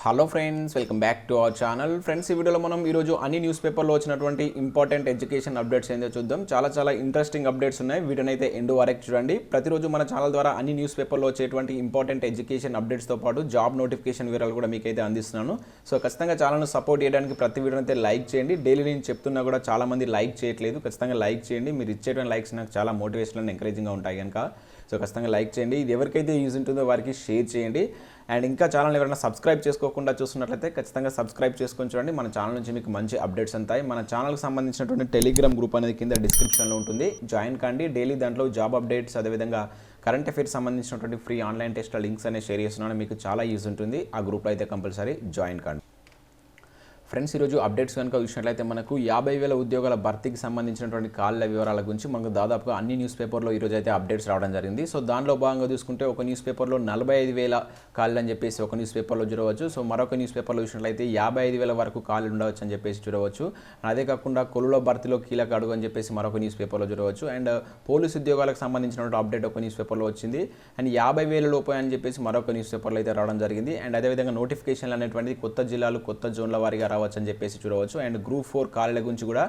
Hello friends, welcome back to our channel. Friends, ఈ వీడియోలో మనం ఈరోజు అన్ని న్యూస్ పేపర్లో వచ్చినటువంటి ఇంపార్టెంట్ ఎడ్యుకేషన్ అప్డేట్స్ ఏందో చూద్దాం. చాలా ఇంట్రెస్టింగ్ అప్డేట్స్ ఉన్నాయి. వీటిని అయితే ఎండ్ వరకు చూడండి. ప్రతిరోజు మన ఛానల్ ద్వారా అన్ని న్యూస్ పేపర్లో వచ్చేటువంటి ఇంపార్టెంట్ ఎడ్యుకేషన్ అప్డేట్స్తో పాటు జాబ్ నోటిఫికేషన్ వివరాలు కూడా మీకైతే అందిస్తున్నాను. సో ఖచ్చితంగా ఛానల్ను సపోర్ట్ చేయడానికి ప్రతి వీడియోని అయితే లైక్ చేయండి. డైలీ నేను చెప్తున్నా కూడా చాలామంది లైక్ చేయట్లేదు. ఖచ్చితంగా లైక్ చేయండి. మీరు ఇచ్చేటువంటి లైక్స్ నాకు చాలా మోటివేషన్ అండ్ ఎంకరేజింగ్గా ఉంటాయి కనుక సో ఖచ్చితంగా లైక్ చేయండి. ఇది ఎవరికైతే యూజ్ ఉంటుందో వారికి షేర్ చేయండి. అండ్ ఇంకా ఛానల్ ఎవరైనా సబ్స్క్రైబ్ చేసుకోకుండా చూస్తున్నట్లయితే ఖచ్చితంగా సబ్స్క్రైబ్ చేసుకొని చూడండి. మన ఛానల్ నుంచి మీకు మంచి అప్డేట్స్ ఉంటాయి. మన ఛానల్కి సంబంధించినటువంటి టెలిగ్రామ్ గ్రూప్ అనేది కింద డిస్క్రిప్షన్లో ఉంటుంది. జాయిన్ కండి. డైలీ దాంట్లో జాబ్ అప్డేట్స్, అదేవిధంగా కరెంట్ అఫైర్స్ సంబంధించినటువంటి ఫ్రీ ఆన్లైన్ టెస్ట్ లింక్స్ అనేవి షేర్ చేస్తున్నాను. మీకు చాలా యూజ్ ఉంటుంది. ఆ గ్రూప్లో అయితే కంపల్సరీ జాయిన్ కండి. ఫ్రెండ్స్, ఈరోజు అప్డేట్స్ కనుక చూసినట్లయితే మనకు 50,000 ఉద్యోగాల భర్తీకి సంబంధించినటువంటి కాళ్ళ వివరాల గురించి మనకు దాదాపుగా అన్ని న్యూస్ పేపర్లో ఈరోజు అయితే అప్డేట్స్ రావడం జరిగింది. సో దానిలో భాగంగా చూసుకుంటే ఒక న్యూస్ పేపర్లో 45,000 కాళ్ళు అని చెప్పేసి ఒక న్యూస్ పేపర్లో చూడవచ్చు. సో మరొక న్యూస్ పేపర్లో చూసినట్లయితే 55,000 వరకు కాళ్ళు ఉండవచ్చు అని చెప్పేసి చూడవచ్చు. అదే కాకుండా కొలువుల భర్తీలో కీలక అడుగు అని చెప్పేసి మరొక న్యూస్ పేపర్లో చూడవచ్చు. అండ్ పోలీసు ఉద్యోగాలకు సంబంధించినటువంటి అప్డేట్ ఒక న్యూస్ పేపర్లో వచ్చింది. అండ్ 50,000 లోపు అని చెప్పేసి మరొక న్యూస్ పేపర్లో అయితే రావడం జరిగింది. అండ్ అదేవిధంగా నోటిఫికేషన్లు అనేటువంటిది కొత్త జిల్లాలు, కొత్త జోన్ల వారీగా రావచ్చు అని చెప్పేసి చూడవచ్చు. అండ్ గ్రూప్ 4 కాలేజీల గురించి కూడా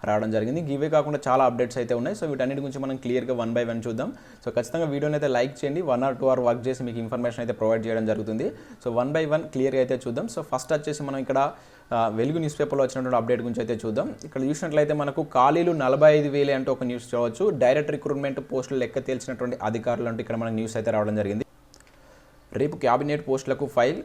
రావడం జరిగింది. ఇవే కాకుండా చాలా అప్డేట్స్ అయితే ఉన్నాయి. సో వీటన్నిటి గురించి మనం క్లియర్గా 1 by 1 చూద్దాం. సో ఖచ్చితంగా వీడియోని అయితే లైక్ చేయండి. 1 or 2 hours వర్క్ చేసి మీకు ఇన్ఫర్మేషన్ అయితే ప్రొవైడ్ చేయడం జరుగుతుంది. సో 1 by 1 క్లియర్గా అయితే చూద్దాం. సో ఫస్ట్ వచ్చేసి మనం ఇక్కడ వెలుగు న్యూస్ పేపర్లో వచ్చినటువంటి అప్డేట్ గురించి అయితే చూద్దాం. ఇక్కడ చూసినట్లయితే మనకు ఖాళీలు 45,000 అంటూ ఒక న్యూస్ చూడవచ్చు. డైరెక్ట్ రిక్రూట్మెంట్ పోస్టులు లెక్క తేల్చినటువంటి అధికారులు అంటూ ఇక్కడ మనకు న్యూస్ అయితే రావడం జరిగింది. రేపు క్యాబినెట్ పోస్టులకు ఫైల్.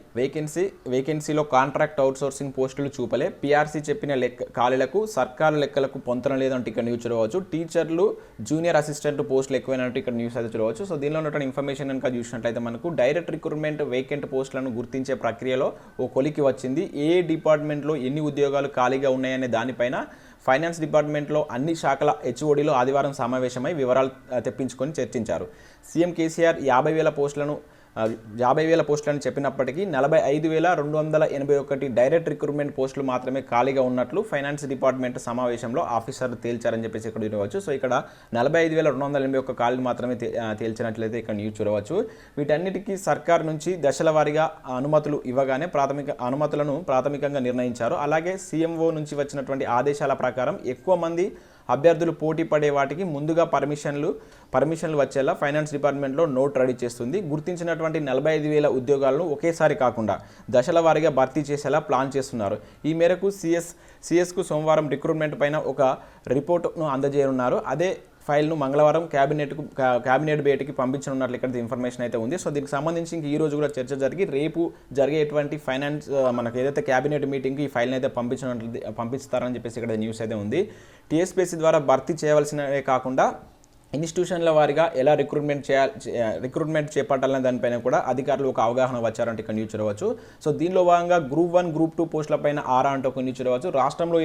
వేకెన్సీలో కాంట్రాక్ట్ అవుట్సోర్సింగ్ పోస్టులు చూపలే. పీఆర్సీ చెప్పిన ఖాళీలకు సర్కారు లెక్కలకు పొంతన లేదంటే ఇక్కడ న్యూస్ చూడవచ్చు. టీచర్లు, జూనియర్ అసిస్టెంట్ పోస్టులు ఎక్కువైనట్టు ఇక్కడ న్యూస్ అయితే చూడవచ్చు. సో దీనిలో ఉన్నటువంటి ఇన్ఫర్మేషన్ కనుక చూసినట్లయితే మనకు డైరెక్ట్ రిక్రూట్మెంట్ వేకెంట్ పోస్టులను గుర్తించే ప్రక్రియలో ఓ కొలికి వచ్చింది. ఏ డిపార్ట్మెంట్లో ఎన్ని ఉద్యోగాలు ఖాళీగా ఉన్నాయనే దానిపైన ఫైనాన్స్ డిపార్ట్మెంట్లో అన్ని శాఖల హెచ్ఓడిలో ఆదివారం సమావేశమై వివరాలు తెప్పించుకొని చర్చించారు. సీఎం కేసీఆర్ 50,000 పోస్టులను చెప్పినప్పటికీ 45,281 డైరెక్ట్ రిక్రూట్మెంట్ పోస్టులు మాత్రమే ఖాళీగా ఉన్నట్లు ఫైనాన్స్ డిపార్ట్మెంట్ సమావేశంలో ఆఫీసర్లు తేల్చారని చెప్పేసి ఇక్కడ చూడవచ్చు. సో ఇక్కడ 45,281 ఖాళీలు మాత్రమే తేల్చినట్లయితే ఇక్కడ న్యూస్ చూడవచ్చు. వీటన్నిటికీ సర్కార్ నుంచి దశల వారీగా అనుమతులు ఇవ్వగానే ప్రాథమికంగా నిర్ణయించారు. అలాగే సీఎంఓ నుంచి వచ్చినటువంటి ఆదేశాల ప్రకారం ఎక్కువ మంది అభ్యర్థులు పోటీ పడే వాటికి ముందుగా పర్మిషన్లు వచ్చేలా ఫైనాన్స్ డిపార్ట్మెంట్లో నోట్ రెడీ చేస్తుంది. గుర్తించినటువంటి 45,000 ఉద్యోగాలను ఒకేసారి కాకుండా దశల వారీగా భర్తీ చేసేలా ప్లాన్ చేస్తున్నారు. ఈ మేరకు సిఎస్కు సోమవారం రిక్రూట్మెంట్ పైన ఒక రిపోర్టును అందజేయనున్నారు. అదే ఫైల్ను మంగళవారం క్యాబినెట్ భేటీకి పంపించనున్నట్లు ఇక్కడ ఇన్ఫర్మేషన్ అయితే ఉంది. సో దీనికి సంబంధించి ఇంక ఈ రోజు కూడా చర్చ జరిగి రేపు జరిగేటువంటి ఫైనాన్స్ మనకు ఏదైతే క్యాబినెట్ మీటింగ్కి ఈ ఫైల్ని అయితే పంపిస్తారని చెప్పేసి ఇక్కడ న్యూస్ అయితే ఉంది. టీఎస్పీఎస్సీ ద్వారా భర్తీ చేయవలసినవే కాకుండా ఇన్స్టిట్యూషన్ల వారీగా ఎలా రిక్రూట్మెంట్ చేపట్టాలనే దానిపైన కూడా అధికారులు ఒక అవగాహన వచ్చారంటే ఇక్కడ న్యూస్ చూడవచ్చు. సో దీనిలో భాగంగా గ్రూప్ 1, గ్రూప్ 2 పోస్టులపైన ఆరా అంటూ ఒక న్యూస్ చూడవచ్చు. రాష్ట్రంలో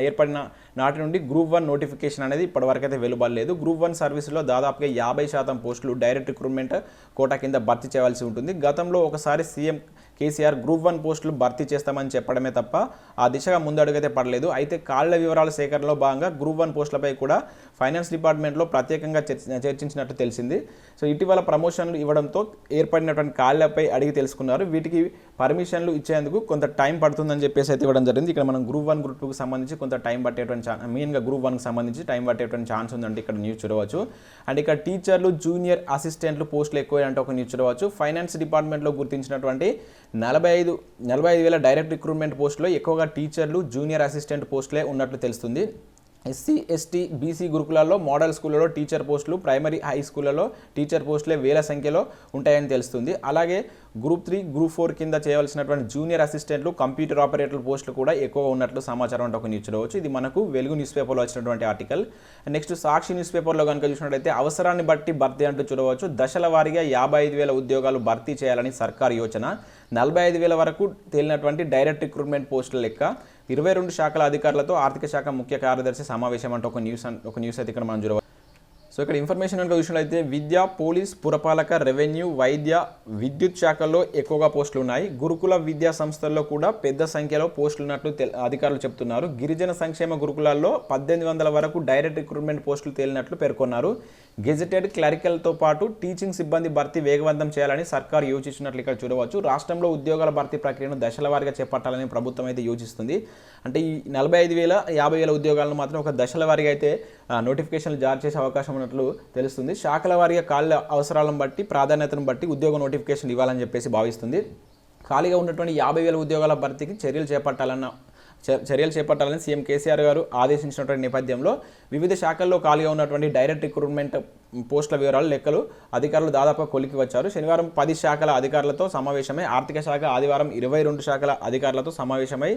ఏర్పడిన నాటి నుండి గ్రూప్ 1 నోటిఫికేషన్ అనేది ఇప్పటివరకు అయితే వెలువడలేదు. గ్రూప్ 1 సర్వీసులో దాదాపుగా 50% పోస్టులు డైరెక్ట్ రిక్రూట్మెంట్ కోటా కింద భర్తీ చేయవలసి ఉంటుంది. గతంలో ఒకసారి సీఎం కేసీఆర్ గ్రూప్ 1 పోస్టులు భర్తీ చేస్తామని చెప్పడమే తప్ప ఆ దిశగా ముందడుగైతే పడలేదు. అయితే కాళ్ల వివరాల సేకరణలో భాగంగా గ్రూప్ 1 పోస్టులపై కూడా ఫైనాన్స్ డిపార్ట్మెంట్లో ప్రత్యేకంగా చర్చించినట్టు తెలిసింది. సో ఇటీవల ప్రమోషన్లు ఇవ్వడంతో ఏర్పడినటువంటి కాళ్లపై అడిగి తెలుసుకున్నారు. వీటికి పర్మిషన్లు ఇచ్చేందుకు కొంత టైం పడుతుందని చెప్పేసి అయితే ఇవ్వడం జరిగింది. ఇక్కడ మనం గ్రూప్ 1, గ్రూప్ 2కి సంబంధించి కొంత టైం పట్టేటువంటి మెయిన్గా గ్రూప్ 1కి సంబంధించి టైం పట్టేటువంటి ఛాన్స్ ఉందంటే ఇక్కడ న్యూస్ చూడవచ్చు. అండ్ ఇక్కడ టీచర్లు, జూనియర్ అసిస్టెంట్లు పోస్టులు ఎక్కువ అంటే ఒక న్యూస్ చూడవచ్చు. ఫైనాన్స్ డిపార్ట్మెంట్లో గుర్తించినటువంటి 45,000 డైరెక్ట్ రిక్రూట్మెంట్ పోస్టులో ఎక్కువగా టీచర్లు, జూనియర్ అసిస్టెంట్ పోస్టులే ఉన్నట్లు తెలుస్తుంది. ఎస్సీ, ఎస్టీ, బీసీ గురుకులాల్లో మోడల్ స్కూళ్ళలో టీచర్ పోస్టులు, ప్రైమరీ, హై స్కూళ్ళలో టీచర్ పోస్టులే వేల సంఖ్యలో ఉంటాయని తెలుస్తుంది. అలాగే గ్రూప్ 3, గ్రూప్ 4 కింద చేయవలసినటువంటి జూనియర్ అసిస్టెంట్లు, కంప్యూటర్ ఆపరేటర్ల పోస్టులు కూడా ఎక్కువగా ఉన్నట్లు సమాచారం అంటే ఒక న్యూస్ చూడవచ్చు. ఇది మనకు వెలుగు న్యూస్ పేపర్లో వచ్చినటువంటి ఆర్టికల్. నెక్స్ట్ సాక్షి న్యూస్ పేపర్లో కనుక చూసినట్లయితే అవసరాన్ని బట్టి భర్తీ అంటూ చూడవచ్చు. దశల వారీగా 55,000 ఉద్యోగాలు భర్తీ చేయాలని సర్కారు యోచన. 45,000 వరకు తేలినటువంటి డైరెక్ట్ రిక్రూట్మెంట్ పోస్టుల లెక్క. 22 శాఖల అధికారులతో ఆర్థిక శాఖ ముఖ్య కార్యదర్శి సమావేశం అంటే ఒక న్యూస్ అయితే ఇక్కడ మనం చూడవచ్చు. సో ఇక్కడ ఇన్ఫర్మేషన్ కనుక చూసినట్లయితే విద్య, పోలీస్, పురపాలక, రెవెన్యూ, వైద్య, విద్యుత్ శాఖల్లో ఎక్కువగా పోస్టులు ఉన్నాయి. గురుకుల విద్యా సంస్థల్లో కూడా పెద్ద సంఖ్యలో పోస్టులు ఉన్నట్లు అధికారులు చెప్తున్నారు. గిరిజన సంక్షేమ గురుకులాల్లో 1800 వరకు డైరెక్ట్ రిక్రూట్మెంట్ పోస్టులు తేలినట్లు పేర్కొన్నారు. గెజెటెడ్ క్లరికల్తో పాటు టీచింగ్ సిబ్బంది భర్తీ వేగవంతం చేయాలని సర్కారు యోచిస్తున్నట్లు ఇక్కడ చూడవచ్చు. రాష్ట్రంలో ఉద్యోగాల భర్తీ ప్రక్రియను దశల వారీగా చేపట్టాలని ప్రభుత్వం అయితే యోచిస్తుంది. అంటే ఈ 45,000, 50,000 ఉద్యోగాలను మాత్రం ఒక దశల వారీగా అయితే నోటిఫికేషన్లు జారీ చేసే అవకాశం ఉన్నట్లు తెలుస్తుంది. శాఖల వారీగా ఖాళీ అవసరాలను బట్టి, ప్రాధాన్యతను బట్టి ఉద్యోగ నోటిఫికేషన్ ఇవ్వాలని చెప్పేసి భావిస్తుంది. ఖాళీగా ఉన్నటువంటి 50,000 ఉద్యోగాల భర్తీకి చర్యలు చేపట్టాలని సీఎం కేసీఆర్ గారు ఆదేశించినటువంటి నేపథ్యంలో వివిధ శాఖల్లో ఖాళీగా ఉన్నటువంటి డైరెక్ట్ రిక్రూట్మెంట్ పోస్టుల వివరాలు లెక్కలు అధికారులు దాదాపుగా కొలికి వచ్చారు. శనివారం 10 శాఖల అధికారులతో సమావేశమై, ఆర్థిక శాఖ ఆదివారం 22 శాఖల అధికారులతో సమావేశమై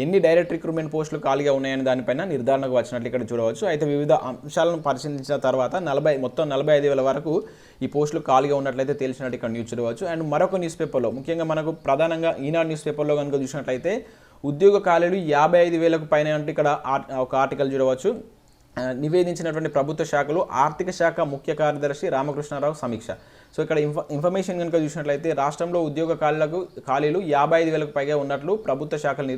ఎన్ని డైరెక్ట్ రిక్రూట్మెంట్ పోస్టులు ఖాళీగా ఉన్నాయని దానిపైన నిర్ధారణకు వచ్చినట్లు ఇక్కడ చూడవచ్చు. అయితే వివిధ అంశాలను పరిశీలించిన తర్వాత మొత్తం 45,000 వరకు ఈ పోస్టులు ఖాళీగా ఉన్నట్లయితే తెలిసినట్టు ఇక్కడ న్యూస్ చూడవచ్చు. అండ్ మరొక న్యూస్ పేపర్లో, ముఖ్యంగా మనకు ప్రధానంగా ఈనాడు న్యూస్ పేపర్లో కనుక చూసినట్లయితే ఉద్యోగ ఖాళీలు 55,000కు పైన అంటే ఇక్కడ ఒక ఆర్టికల్ చూడవచ్చు. నివేదించినటువంటి ప్రభుత్వ శాఖలు ఆర్థిక శాఖ ముఖ్య కార్యదర్శి రామకృష్ణారావు సమీక్ష. సో ఇక్కడ ఇన్ఫర్మేషన్ కనుక చూసినట్లయితే రాష్ట్రంలో ఉద్యోగ ఖాళీలు 55,000కు పైగా ఉన్నట్లు ప్రభుత్వ శాఖలు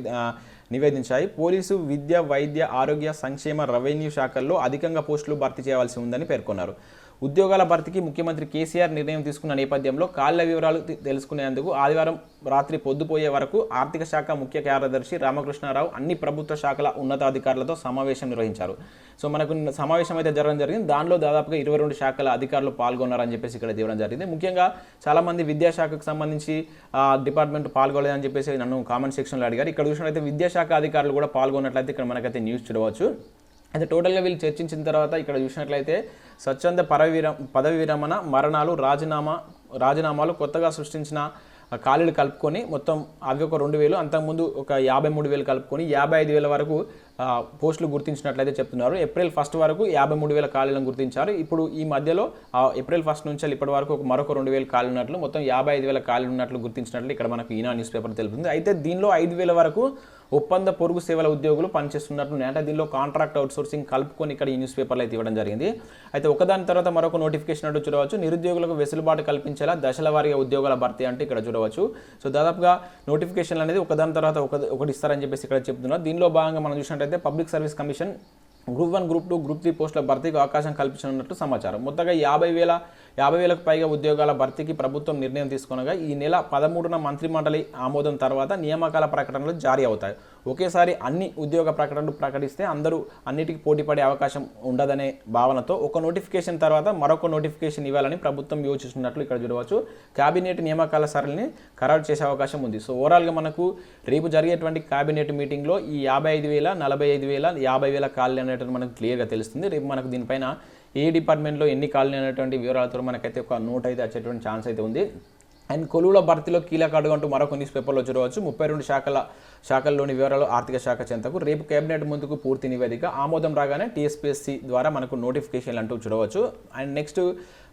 నివేదించాయి. పోలీసు, విద్య, వైద్య, ఆరోగ్య, సంక్షేమ, రెవెన్యూ శాఖల్లో అధికంగా పోస్టులు భర్తీ చేయాల్సి ఉందని పేర్కొన్నారు. ఉద్యోగాల భర్తీకి ముఖ్యమంత్రి కేసీఆర్ నిర్ణయం తీసుకున్న నేపథ్యంలో ఖాళీల వివరాలు తెలుసుకునేందుకు ఆదివారం రాత్రి పొద్దుపోయే వరకు ఆర్థిక శాఖ ముఖ్య కార్యదర్శి రామకృష్ణారావు అన్ని ప్రభుత్వ శాఖల ఉన్నతాధికారులతో సమావేశం నిర్వహించారు. సో మనకు సమావేశం అయితే జరగడం జరిగింది. దానిలో దాదాపుగా 22 శాఖల అధికారులు పాల్గొన్నారని చెప్పేసి ఇక్కడ ఇవ్వడం జరిగింది. ముఖ్యంగా చాలామంది విద్యాశాఖకు సంబంధించి డిపార్ట్మెంట్ పాల్గొలేదని చెప్పేసి నన్ను కామెంట్ సెక్షన్లో అడిగారు. ఇక్కడ చూసినట్లయితే విద్యాశాఖ అధికారులు కూడా పాల్గొన్నట్లయితే ఇక్కడ మనకైతే న్యూస్ చూడవచ్చు. అయితే టోటల్గా వీళ్ళు చర్చించిన తర్వాత ఇక్కడ చూసినట్లయితే స్వచ్ఛంద పదవి విరమణ, మరణాలు, రాజీనామాలు, కొత్తగా సృష్టించిన ఖాళీలు కలుపుకొని మొత్తం అవి ఒక 2,000, అంతకుముందు ఒక 53,000 కలుపుకొని 55,000 వరకు పోస్టులు గుర్తించినట్లయితే చెప్తున్నారు. ఏప్రిల్ 1 వరకు 53,000 ఖాళీలను గుర్తించారు. ఇప్పుడు ఈ మధ్యలో ఏప్రిల్ 1 నుంచి ఇప్పటి వరకు మరొక 2,000 ఖాళీలు ఉన్నట్లు, మొత్తం 55,000 ఖాళీలు ఉన్నట్లు గుర్తించినట్లు ఇక్కడ మనకు ఈనా న్యూస్ పేపర్ తెలుపుతుంది. అయితే దీనిలో 5,000 వరకు ఒప్పంద పొరుగు సేవల ఉద్యోగులు పనిచేస్తున్నట్లు, అంటే దీనిలో కాంట్రాక్ట్ అవుట్సోర్సింగ్ కలుపుకొని ఇక్కడ ఈ న్యూస్ పేపర్లో అయితే ఇవ్వడం జరిగింది. అయితే ఒకదాని తర్వాత మరొక నోటిఫికేషన్ అంటూ చూడవచ్చు. నిరుద్యోగులకు వెసులుబాటు కల్పించేలా దశల వారీగా ఉద్యోగాల భర్తీ అంటే ఇక్కడ చూడవచ్చు. సో దాదాపుగా నోటిఫికేషన్లు అనేది ఒకదాని తర్వాత ఒకటి ఇస్తారని చెప్పేసి ఇక్కడ చెప్తున్నారు. దీనిలో భాగంగా మనం చూసినట్లయితే public service commission group 1, group 2, group 3 పోస్టుల భర్తీకి అవకాశం కల్పించనున్నట్టు సమాచారం. మొత్తంగా 50,000కు పైగా ఉద్యోగాల భర్తీకి ప్రభుత్వం నిర్ణయం తీసుకునగా ఈ నెల 13న మంత్రిమండలి ఆమోదం తర్వాత నియామకాల ప్రకటనలు జారీ అవుతాయి. ఒకేసారి అన్ని ఉద్యోగ ప్రకటనలు ప్రకటిస్తే అందరూ అన్నిటికీ పోటీపడే అవకాశం ఉండదనే భావనతో ఒక నోటిఫికేషన్ తర్వాత మరొక నోటిఫికేషన్ ఇవ్వాలని ప్రభుత్వం యోచిస్తున్నట్లు ఇక్కడ చూడవచ్చు. కేబినెట్ నియామకాల సరళిని ఖరారు చేసే అవకాశం ఉంది. సో ఓవరాల్గా మనకు రేపు జరిగేటువంటి కేబినెట్ మీటింగ్లో ఈ 55,000, 45,000, 50,000 ఖాళీలు అనేటువంటి మనకు క్లియర్గా తెలుస్తుంది. రేపు మనకు దీనిపైన ఏ డిపార్ట్మెంట్లో ఎన్ని ఖాళీలు అనేటువంటి వివరాలతో మనకైతే ఒక నోట్ అయితే వచ్చేటువంటి ఛాన్స్ అయితే ఉంది. అండ్ కొలువుల భర్తీలో కీలక అడుగు అంటూ మరొక న్యూస్ పేపర్లో చూడవచ్చు. 32 శాఖల్లోని వివరాలు ఆర్థిక శాఖ చెంతకు రేపు కేబినెట్ ముందుకు పూర్తి నివేదిక ఆమోదం రాగానే టీఎస్పీఎస్సీ ద్వారా మనకు నోటిఫికేషన్లు అంటూ చూడవచ్చు. అండ్ నెక్స్ట్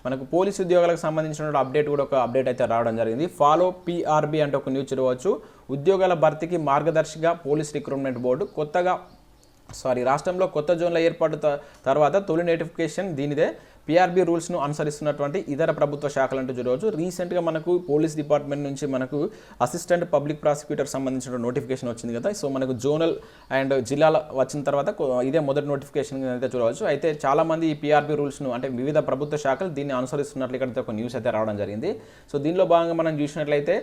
మనకు పోలీసు ఉద్యోగాలకు సంబంధించిన అప్డేట్ కూడా ఒక అప్డేట్ అయితే రావడం జరిగింది. ఫాలో పీఆర్బీ అంటే ఒక న్యూస్ చూడవచ్చు. ఉద్యోగాల భర్తీకి మార్గదర్శిగా పోలీస్ రిక్రూట్మెంట్ బోర్డు రాష్ట్రంలో కొత్త జోన్ల ఏర్పాటు తర్వాత తొలి నోటిఫికేషన్ దీనిదే. పీఆర్బీ రూల్స్ను అనుసరిస్తున్నటువంటి ఇతర ప్రభుత్వ శాఖలంటూ చూడవచ్చు. రీసెంట్గా మనకు పోలీస్ డిపార్ట్మెంట్ నుంచి మనకు అసిస్టెంట్ పబ్లిక్ ప్రాసిక్యూటర్ సంబంధించిన నోటిఫికేషన్ వచ్చింది కదా. సో మనకు జోనల్ అండ్ జిల్లాల వచ్చిన తర్వాత ఇదే మొదటి నోటిఫికేషన్ అయితే చూడవచ్చు. అయితే చాలామంది ఈ పీఆర్బీ రూల్స్ను అంటే వివిధ ప్రభుత్వ శాఖలు దీన్ని అనుసరిస్తున్నట్లు ఇక్కడ ఒక న్యూస్ అయితే రావడం జరిగింది. సో దీనిలో భాగంగా మనం చూసినట్లయితే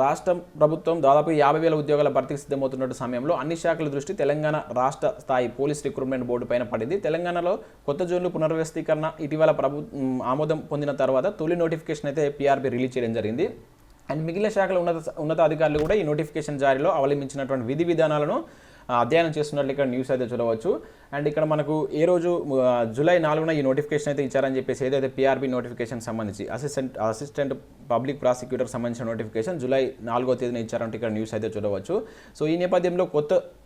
రాష్ట్ర ప్రభుత్వం దాదాపు 50,000 ఉద్యోగాల భర్తీకి సిద్ధమవుతున్న సమయంలో అన్ని శాఖల దృష్టి తెలంగాణ రాష్ట్ర స్థాయి పోలీస్ రిక్రూట్మెంట్ బోర్డు పైన పడింది. తెలంగాణలో కొత్త జోన్లు పునర్వ్యవస్థీకరణ ఇటీవల ఆమోదం పొందిన తర్వాత తొలి నోటిఫికేషన్ అయితే పీఆర్బీ రిలీజ్ చేయడం జరిగింది. అండ్ మిగిలిన శాఖల ఉన్నతాధికారులు కూడా ఈ నోటిఫికేషన్ జారీలో అవలంబించినటువంటి విధి విధానాలను అధ్యయనం చేస్తున్నట్లు ఇక్కడ న్యూస్ అయితే చూడవచ్చు. అండ్ ఇక్కడ మనకు ఏ రోజు జూలై 4న ఈ నోటిఫికేషన్ అయితే ఇచ్చారని చెప్పేసి ఏదైతే పీఆర్బీ నోటిఫికేషన్ సంబంధించి అసిస్టెంట్ పబ్లిక్ ప్రాసిక్యూటర్ సంబంధించిన నోటిఫికేషన్ జూలై 4వ తేదీన ఇచ్చారంటే ఇక్కడ న్యూస్ అయితే చూడవచ్చు. సో ఈ నేపథ్యంలో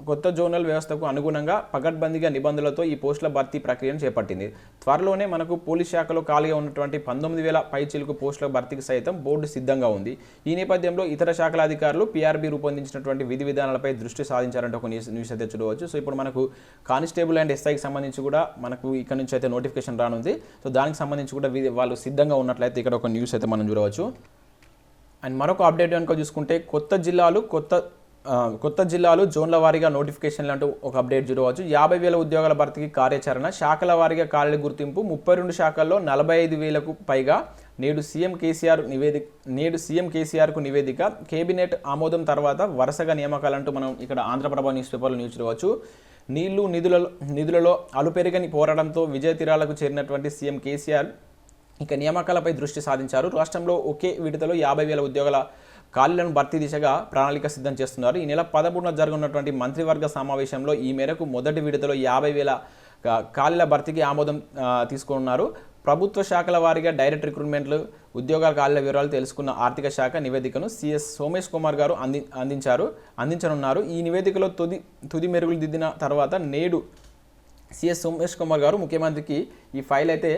కొత్త జోనల్ వ్యవస్థకు అనుగుణంగా పకడ్బందీగా నిబంధనలతో ఈ పోస్టుల భర్తీ ప్రక్రియను చేపట్టింది. త్వరలోనే మనకు పోలీస్ శాఖలో ఖాళీగా ఉన్నటువంటి 19,000 పైచిలుకు పోస్టుల భర్తీకి సైతం బోర్డు సిద్ధంగా ఉంది. ఈ నేపథ్యంలో ఇతర శాఖల అధికారులు పీఆర్బీ రూపొందించినటువంటి విధి విధానాలపై దృష్టి సాధించారంటే ఒక న్యూస్ న్యూస్ అయితే చూడవచ్చు. సో ఇప్పుడు మనకు కానిస్టేబుల్ అండ్ ఎస్ఐకి సంబంధించి కూడా మనకు ఇక్కడ నుంచి అయితే నోటిఫికేషన్ రానుంది. సో దానికి సంబంధించి కూడా వాళ్ళు సిద్ధంగా ఉన్నట్లయితే ఇక్కడ ఒక న్యూస్ అయితే మనం చూడవచ్చు. అండ్ మరొక అప్డేట్ కనుక చూసుకుంటే కొత్త జిల్లాలు జోన్ల వారీగా నోటిఫికేషన్లు అంటూ ఒక అప్డేట్ చూడవచ్చు. 50,000 ఉద్యోగాల భర్తీకి కార్యాచరణ, శాఖల వారీగా ఖాళీల గుర్తింపు, 32 శాఖల్లో 45,000కు పైగా. నేడు సీఎం కేసీఆర్కు నివేదిక, కేబినెట్ ఆమోదం తర్వాత వరుసగా నియామకాలంటూ మనం ఇక్కడ ఆంధ్రప్రభ న్యూస్ పేపర్లో న్యూస్ చూడవచ్చు. నిధులలో అలుపెరగని పోరాటంతో విజయ తీరాలకు చేరినటువంటి సీఎం కేసీఆర్ ఇక నియామకాలపై దృష్టి సాధించారు. రాష్ట్రంలో ఒకే విడతలో 50,000 ఉద్యోగాల ఖాళీలను భర్తీ దిశగా ప్రణాళిక సిద్ధం చేస్తున్నారు. ఈ నెల 13న జరగనున్నటువంటి మంత్రివర్గ సమావేశంలో ఈ మేరకు మొదటి విడతలో 50,000 ఖాళీల భర్తీకి ఆమోదం తీసుకున్నారు. ప్రభుత్వ శాఖల వారీగా డైరెక్ట్ రిక్రూట్మెంట్లు, ఉద్యోగాల ఖాళీల వివరాలు తెలుసుకున్న ఆర్థిక శాఖ నివేదికను సిఎస్ సోమేష్ కుమార్ గారు అందించనున్నారు. ఈ నివేదికలో తుది మెరుగులు దిద్దిన తర్వాత నేడు సిఎస్ సోమేష్ కుమార్ గారు ముఖ్యమంత్రికి ఈ ఫైల్ అయితే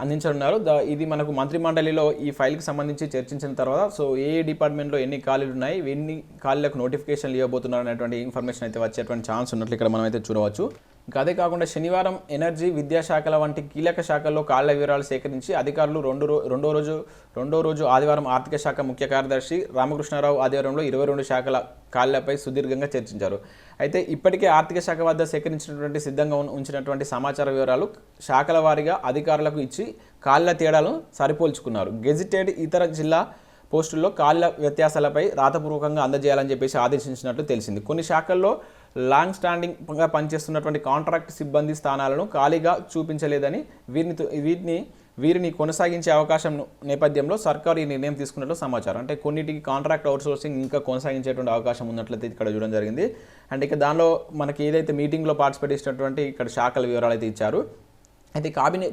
అందించనున్నారు. ఇది మనకు మంత్రి మండలిలో ఈ ఫైల్కి సంబంధించి చర్చించిన తర్వాత సో ఏ డిపార్ట్మెంట్లో ఎన్ని ఖాళీలు ఉన్నాయి, ఎన్ని ఖాళీలకు నోటిఫికేషన్లు ఇవ్వబోతున్నారు అనేటువంటి ఇన్ఫర్మేషన్ అయితే వచ్చేటువంటి ఛాన్స్ ఉన్నట్లు ఇక్కడ మనం అయితే చూడవచ్చు. ఇంకా అదే కాకుండా శనివారం ఎనర్జీ, విద్యాశాఖల వంటి కీలక శాఖల్లో ఖాళీల వివరాలు సేకరించి అధికారులు రెండో రోజు ఆదివారం ఆర్థిక శాఖ ముఖ్య కార్యదర్శి రామకృష్ణారావు ఆధ్వర్యంలో 22 శాఖల ఖాళీలపై సుదీర్ఘంగా చర్చించారు. అయితే ఇప్పటికే ఆర్థిక శాఖ వద్ద సేకరించినటువంటి సిద్ధంగా ఉంచినటువంటి సమాచార వివరాలు శాఖల వారీగా అధికారులకు ఇచ్చి ఖాళీల తేడాలను సరిపోల్చుకున్నారు. గెజిటెడ్ ఇతర జిల్లా పోస్టుల్లో ఖాళీల వ్యత్యాసాలపై రాతపూర్వకంగా అందజేయాలని చెప్పేసి ఆదేశించినట్లు తెలిసింది. కొన్ని శాఖల్లో లాంగ్ స్టాండింగ్గా పనిచేస్తున్నటువంటి కాంట్రాక్ట్ సిబ్బంది స్థానాలను ఖాళీగా చూపించలేదని వీరిని కొనసాగించే అవకాశం నేపథ్యంలో సర్కారు ఈ నిర్ణయం తీసుకున్నట్లు సమాచారం. అంటే కొన్నిటికి కాంట్రాక్ట్ అవుట్సోర్సింగ్ ఇంకా కొనసాగించేటువంటి అవకాశం ఉన్నట్లయితే ఇక్కడ చూడడం జరిగింది. అంటే ఇక దానిలో మనకి ఏదైతే మీటింగ్లో పార్టిసిపేట్ చేసినటువంటి ఇక్కడ శాఖల వివరాలు అయితే ఇచ్చారు. అయితే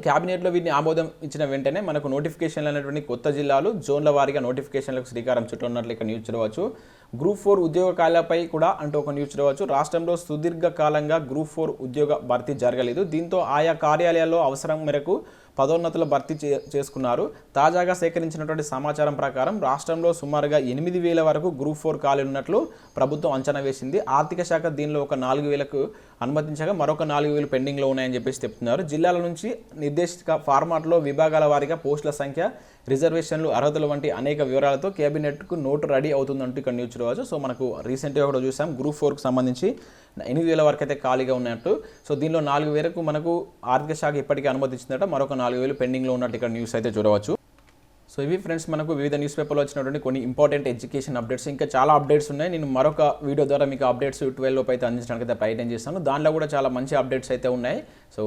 క్యాబినెట్లో వీటిని ఆమోదం ఇచ్చిన వెంటనే మనకు నోటిఫికేషన్లు అనేటువంటి కొత్త జిల్లాలు జోన్ల వారీగా నోటిఫికేషన్లకు శ్రీకారం చుట్టనున్నట్లు ఇక్కడ న్యూస్ చూడవచ్చు. గ్రూప్ 4 ఉద్యోగ ఖాళీలపై కూడా అంటూ ఒక న్యూస్ చూడవచ్చు. రాష్ట్రంలో సుదీర్ఘకాలంగా గ్రూప్ 4 ఉద్యోగ భర్తీ జరగలేదు. దీంతో ఆయా కార్యాలయాల్లో అవసరం మేరకు పదోన్నతులు భర్తీ చేసుకున్నారు. తాజాగా సేకరించినటువంటి సమాచారం ప్రకారం రాష్ట్రంలో సుమారుగా 8,000 వరకు గ్రూప్ 4 ఖాళీలు ఉన్నట్లు ప్రభుత్వం అంచనా వేసింది. ఆర్థిక శాఖ దీనిలో ఒక 4,000కు అనుమతించగా మరొక 4,000 పెండింగ్లో ఉన్నాయని చెప్పేసి చెప్తున్నారు. జిల్లాల నుంచి నిర్దేశిత ఫార్మాట్లో విభాగాల వారీగా పోస్టుల సంఖ్య, రిజర్వేషన్లు, అర్హతలు వంటి అనేక వివరాలతో కేబినెట్కు నోటు రెడీ అవుతుందంటూ ఇక్కడ న్యూస్ చూడవచ్చు. సో మనకు రీసెంట్గా కూడా చూసాం గ్రూప్ 4కు సంబంధించి 8,000 వరకు అయితే ఖాళీగా ఉన్నట్టు. సో దీనిలో 4,000కు మనకు ఆర్థిక శాఖ ఇప్పటికీ అనుమతించిందట, మరొక 4,000 పెండింగ్లో ఉన్నట్టు ఇక్కడ న్యూస్ అయితే చూడవచ్చు. సో ఇవి ఫ్రెండ్స్ మనకు వివిధ న్యూస్ పేపర్లో వచ్చినటువంటి కొన్ని ఇంపార్టెంట్ ఎడ్యుకేషన్ అప్డేట్స్. ఇంకా చాలా అప్డేట్స్ ఉన్నాయి. నేను మరొక వీడియో ద్వారా మీకు అప్డేట్స్ 12 లోపు అయితే అందించడానికి అయితే ప్రయత్నం చేస్తాను. దానిలో కూడా చాలా మంచి అప్డేట్స్ అయితే ఉన్నాయి. So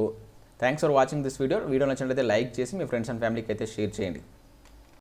thanks for watching this video. Video నచ్చినట్లయితే లైక్ చేసి మీ ఫ్రెండ్స్ అండ్ ఫ్యామిలీకి అయితే షేర్ చేయండి.